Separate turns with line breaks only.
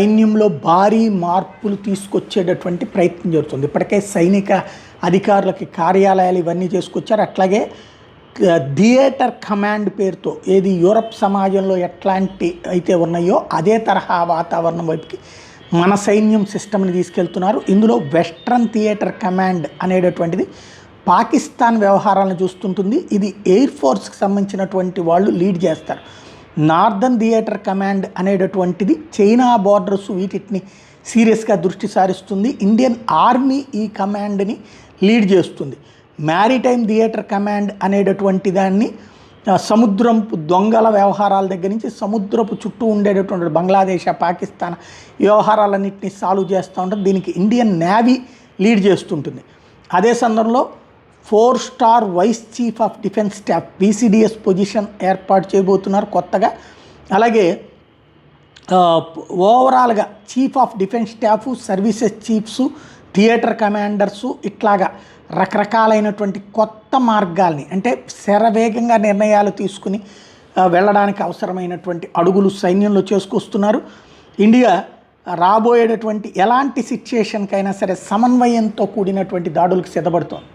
సైన్యంలో భారీ మార్పులు తీసుకొచ్చేటటువంటి ప్రయత్నం జరుగుతుంది. ఇప్పటికే సైనిక అధికారులకి కార్యాలయాలు ఇవన్నీ చేసుకొచ్చారు. అట్లాగే థియేటర్ కమాండ్ పేరుతో ఏది యూరప్ సమాజంలో ఎట్లాంటి అయితే ఉన్నాయో అదే తరహా వాతావరణం వైపుకి మన సైన్యం సిస్టమ్ని తీసుకెళ్తున్నారు. ఇందులో వెస్ట్రన్ థియేటర్ కమాండ్ అనేటటువంటిది పాకిస్తాన్ వ్యవహారాలను చూస్తుంటుంది. ఇది ఎయిర్ ఫోర్స్కి సంబంధించినటువంటి వాళ్ళు లీడ్ చేస్తారు. నార్దర్న్ థియేటర్ కమాండ్ అనేటటువంటిది చైనా బార్డర్స్ వీటిని సీరియస్గా దృష్టి సారిస్తుంది. ఇండియన్ ఆర్మీ ఈ కమాండ్ని లీడ్ చేస్తుంది. మ్యారిటైమ్ థియేటర్ కమాండ్ అనేటటువంటి దాన్ని సముద్రపు దొంగల వ్యవహారాల దగ్గర నుంచి సముద్రపు చుట్టూ ఉండేటటువంటి బంగ్లాదేశ్, పాకిస్తాన్ వ్యవహారాలన్నింటినీ సాల్వ్ చేస్తూ ఉంటుంది. దీనికి ఇండియన్ నేవీ లీడ్ చేస్తుంటుంది. అదే సందర్భంలో 4 star vice chief of defence staff BCDS position ఏర్పాటు చేయబోతున్నారు కొత్తగా. అలాగే ఓవరాల్గా chief of defence staff, services chiefs, theatre commanders ఇట్లాగా రకరకాలైనటువంటి కొత్త మార్గాల్ని అంటే శరవేగంగా నిర్ణయాలు తీసుకుని వెళ్ళడానికి అవసరమైనటువంటి అడుగులు సైన్యంలో చేసుకొస్తున్నారు. ఇండియా రాబోయేటటువంటి ఎలాంటి సిచ్యుయేషన్కైనా సరే సమన్వయంతో కూడినటువంటి దాడులకు సిద్ధపడుతోంది.